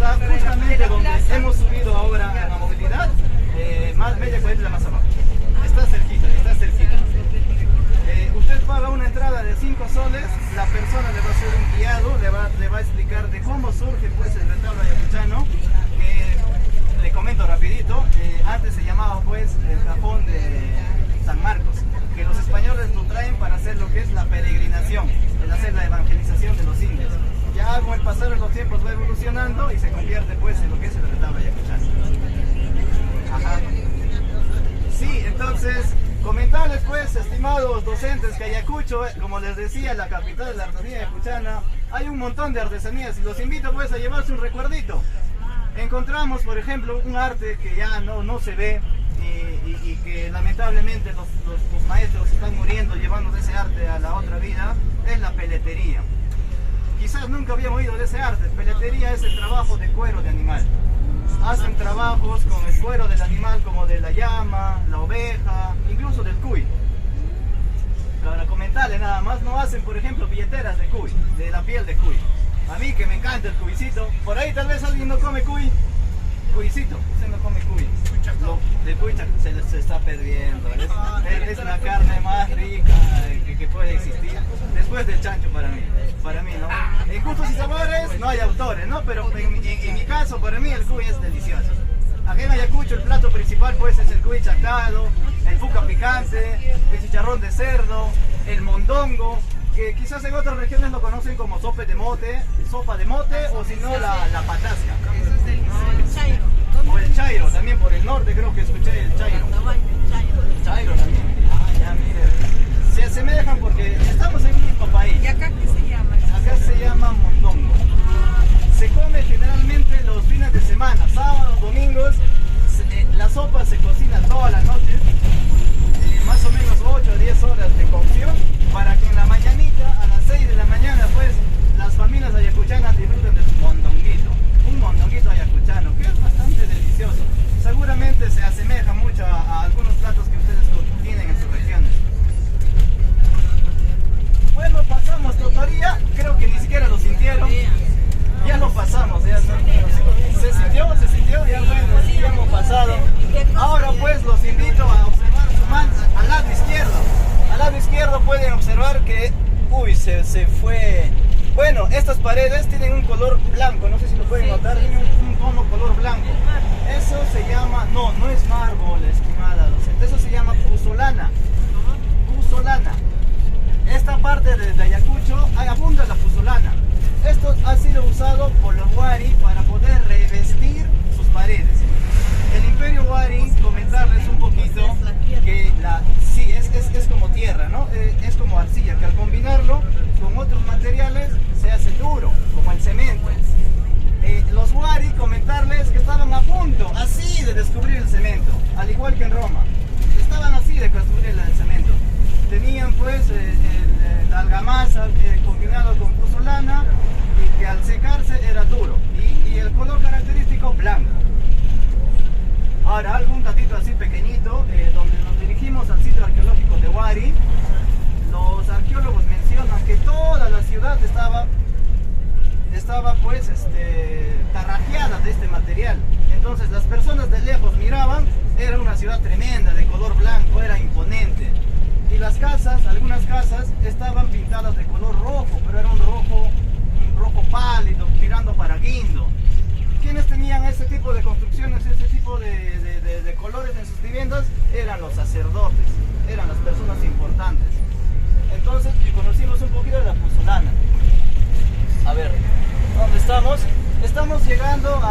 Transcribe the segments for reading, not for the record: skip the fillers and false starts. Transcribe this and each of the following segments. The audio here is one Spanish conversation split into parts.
está justamente donde hemos subido ahora a la movilidad, más media cuadrilla más abajo. Está cerquita, está cerquita. Usted paga una entrada de 5 soles, la persona le va a hacer un guiado, le va a explicar de cómo surge pues el retablo ayacuchano, que le comento rapidito, antes se llamaba pues el cajón de San Marcos, que los españoles lo traen para hacer lo que es la peregrinación, el hacer la evangelización de los indios. Ya con el pasar de los tiempos va evolucionando y se convierte pues en lo que es el retablo ayacuchano. Ajá. Sí, entonces, comentarles pues, estimados docentes, que Ayacucho, como les decía, la capital de la artesanía ayacuchana, hay un montón de artesanías y los invito pues a llevarse un recuerdito. Encontramos, por ejemplo, un arte que ya no se ve y que lamentablemente los maestros están muriendo llevando ese arte a la otra vida, es la peletería. Quizás nunca habíamos oído de ese arte. Peletería es el trabajo de cuero de animal. Hacen trabajos con el cuero del animal como de la llama, la oveja, incluso del cuy. Para comentarle nada más, no hacen por ejemplo billeteras de cuy, de la piel de cuy. A mí que me encanta el cuycito, por ahí tal vez alguien no come cuy. Cuycito, usted no come cuy. De cuy se está perdiendo. Es la carne más rica que puede existir. Después del chancho para mí ¿no? En gustos y sabores no hay autores, ¿no? Pero en mi caso, para mí el cuy es delicioso. Aquí en Ayacucho el plato principal pues es el cuy chactado, el puca picante, el chicharrón de cerdo, el mondongo, que quizás en otras regiones lo conocen como sopa de mote o si no la patasca. Eso es delicioso. Chairo. O el chairo, también por el norte creo que escuché el chairo. Chairo también. Ah, ya mire. Se asemejan porque estamos en un mismo país. ¿Y acá qué se llama? Acá se llama mondongo. Se come generalmente los fines de semana, sábados, domingos. La sopa se cocina toda la noche, más o menos 8 o 10 horas de cocción, para que en la mañanita, a las 6 de la mañana, pues las familias ayacuchanas disfruten de su mondonguito. Un mondonguito ayacuchano, que es bastante delicioso. Seguramente se asemeja mucho a algunos platos que ustedes tienen en sus regiones. Bueno, pasamos Totoría, creo que ni siquiera lo sintieron. Ya lo pasamos, ya se sintió, ya bueno, ya hemos pasado. Ahora pues los invito a observar su mano al lado izquierdo. Al lado izquierdo pueden observar que, se fue. Bueno, estas paredes tienen un color blanco, no sé si lo pueden notar, tienen un tono color blanco. Eso se llama, no es mármol, estimada docente, eso se llama puzzolana. Puzzolana. Esta parte de Ayacucho abunda la puzzolana. Esto ha sido usado por los Wari para poder revestir sus paredes. El Imperio Wari, comentarles un poquito que sí, es como tierra, ¿no? Es como arcilla, que al combinarlo con otros materiales se hace duro, como el cemento. Los Wari, comentarles que estaban a punto, así, de descubrir el cemento, al igual que en Roma. Estaban así de construir el cemento. Tenían pues la argamasa combinado con puzzolana, y que al secarse era duro y el color característico blanco. Ahora algún datito así pequeñito, donde nos dirigimos al sitio arqueológico de Wari. Los arqueólogos mencionan que toda la ciudad estaba pues tarrajeada de este material. Entonces las personas de lejos miraban, era una ciudad tremenda de color blanco, era imponente. Y las casas, algunas casas estaban pintadas de color rojo, pero era un rojo pálido, tirando para guindo. ¿Quiénes tenían ese tipo de construcciones, ese tipo de colores en sus viviendas? Eran los sacerdotes, eran las personas importantes. Entonces conocimos un poquito de la puzzolana. A ver, ¿dónde estamos? Estamos llegando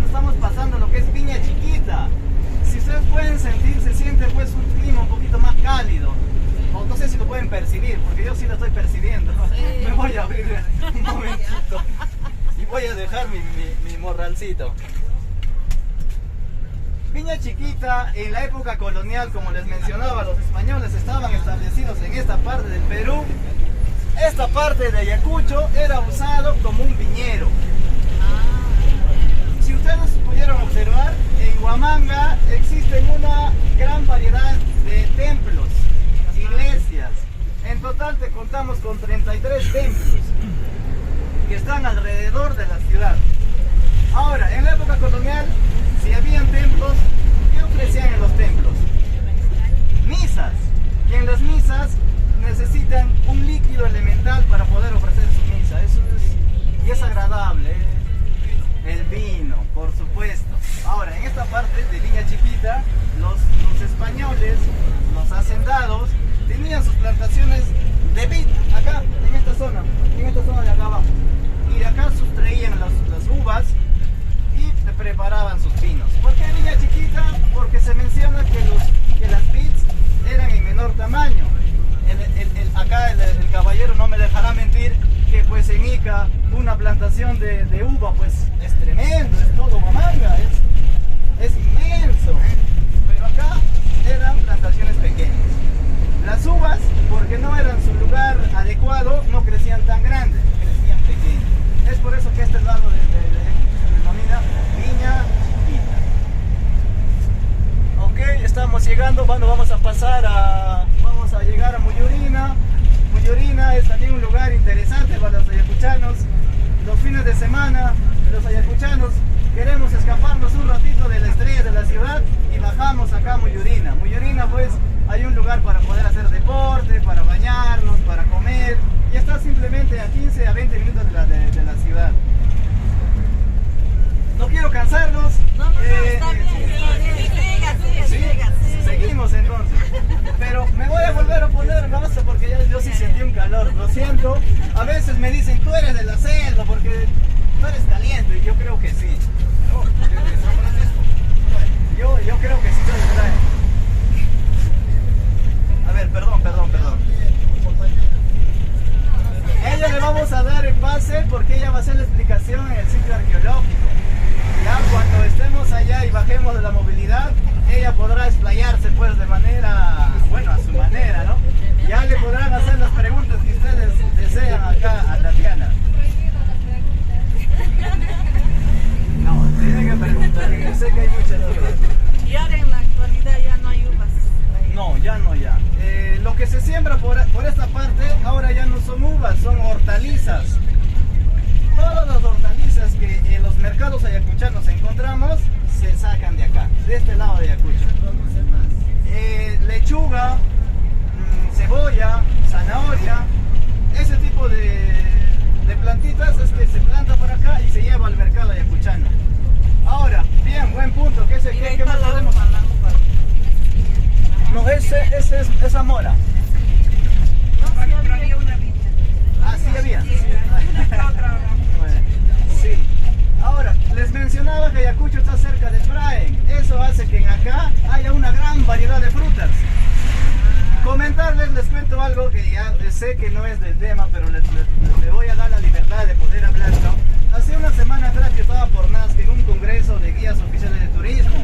estamos pasando lo que es Viña Chiquita. Si ustedes pueden sentir, se siente pues un clima un poquito más cálido. No sé si lo pueden percibir, porque yo sí lo estoy percibiendo. Sí. Me voy a abrir un momentito y voy a dejar mi morralcito. Viña Chiquita, en la época colonial, como les mencionaba, los españoles estaban establecidos en esta parte del Perú. Esta parte de Ayacucho era usado como un viñero. Si ustedes pudieron observar, en Huamanga existen una gran variedad de templos, iglesias. En total te contamos con 33 templos que están alrededor de la ciudad. Ahora, en la época colonial, si habían templos, ¿qué ofrecían en los templos? Misas. Y en las misas necesitan un líquido elemental para poder ofrecer su misa. Y es agradable, ¿eh? El vino, por supuesto. Ahora, en esta parte de Viña Chiquita, los españoles, los hacendados, tenían sus plantaciones de vid, acá, en esta zona de acá abajo. Y de acá sustraían las uvas y preparaban sus vinos. ¿Por qué Viña Chiquita? Porque se menciona que las vids eran en menor tamaño. Acá el caballero no me dejará mentir que pues en Ica una plantación de uva pues es tremendo, es todo mamanga, es inmenso. Pero acá eran plantaciones pequeñas. Las uvas, porque no eran su lugar adecuado, no crecían tan grandes, crecían pequeñas. Es por eso que este lado se denomina Viña Chiquita. Ok, estamos llegando, bueno, vamos a llegar a Muyurina. Muyurina es también un lugar interesante para los ayacuchanos. Los fines de semana, los ayacuchanos queremos escaparnos un ratito de la estrella de la ciudad y bajamos acá a Muyurina. Muyurina pues hay un lugar para poder hacer deporte, para bañarnos, para comer, y está simplemente a 15 a 20 minutos de la ciudad. No quiero cansarlos. Está bien. ¿Sí? Seguimos entonces. Pero me voy a volver a poner rosa porque yo sí sentí un calor, lo siento. A veces me dicen, tú eres de la selva porque tú eres caliente, y yo creo que sí. Yo creo que sí soy de traje. A ver, perdón. Ella le vamos a dar el pase porque ella va a hacer la explicación en el sitio arqueológico. Ya cuando estemos allá y bajemos de la movilidad, ella podrá explayarse pues de manera, bueno, a su manera, ¿no? Ya le podrán hacer las preguntas que ustedes desean acá a Tatiana. No, tienen que preguntar, yo sé que hay muchas dudas. Y ahora en la actualidad ya no hay uvas. No, ya. Lo que se siembra por esta parte ahora ya no son uvas, son hortalizas. Todas las hortalizas que en los mercados ayacuchanos encontramos se sacan de acá, de este lado de Ayacucho. Lechuga, cebolla, zanahoria, ese tipo de plantitas es que se planta por acá y se lleva al mercado ayacuchano. Ahora, bien, buen punto. ¿Qué más podemos? No, ese es Zamora. Pero había una viña. Ah, sí había. Bueno, sí. Ahora, les mencionaba que Ayacucho está cerca de Efraín. Eso hace que en acá haya una gran variedad de frutas. Comentarles, les cuento algo que ya sé que no es del tema, pero le voy a dar la libertad de poder hablarlo. Hace una semana atrás yo estaba por Nazca en un congreso de guías oficiales de turismo.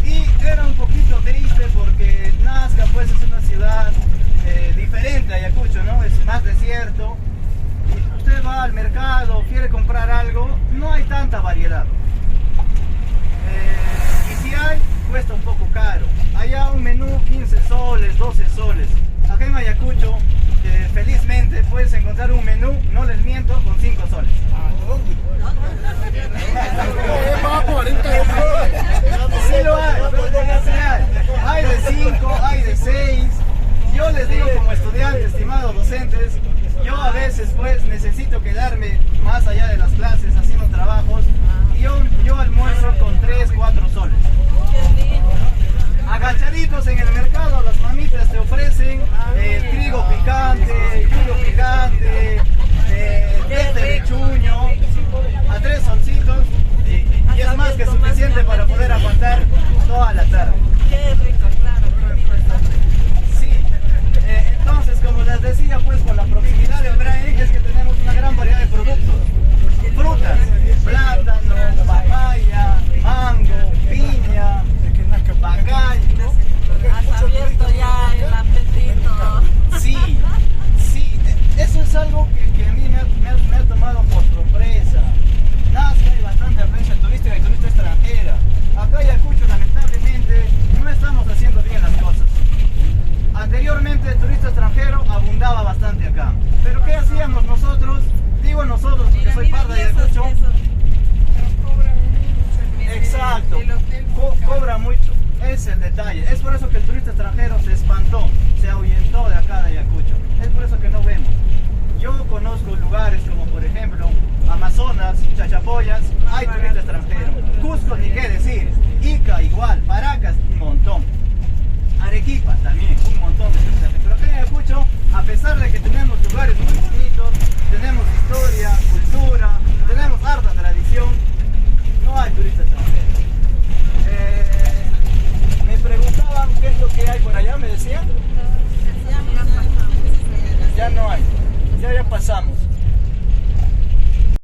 Y era un poquito triste porque Nazca pues es una ciudad diferente a Ayacucho, ¿no? Es más desierto. Y usted va al mercado, quiere comprar algo, no hay tanta variedad. Y si hay, cuesta un poco caro. Allá un menú 15 soles, 12 soles. Acá en Ayacucho, felizmente puedes encontrar un menú, no les miento, con 5 soles. Sí lo hay, hay de 5, hay de 6. Yo les digo como estudiante, estimados docentes, yo a veces pues necesito quedarme más allá de las clases haciendo trabajos y yo almuerzo con 3, 4 soles. Agachaditos en el mercado, las mamitas te ofrecen trigo picante, yuyo picante, el detalle. Es por eso que el turista extranjero se espantó, se ahuyentó de acá de Ayacucho. Es por eso que no vemos. Yo conozco lugares como por ejemplo Amazonas, Chachapoyas, hay turista extranjero. Cusco ni qué decir, Ica igual, Paracas un montón. Arequipa también, un montón de turistas. Pero acá en Ayacucho, a pesar de que tenemos lugares muy bonitos, tenemos historia, cultura, tenemos harta tradición, no hay turistas extranjeros. Me preguntaban qué es lo que hay por allá, me decían. Ya no hay, ya pasamos.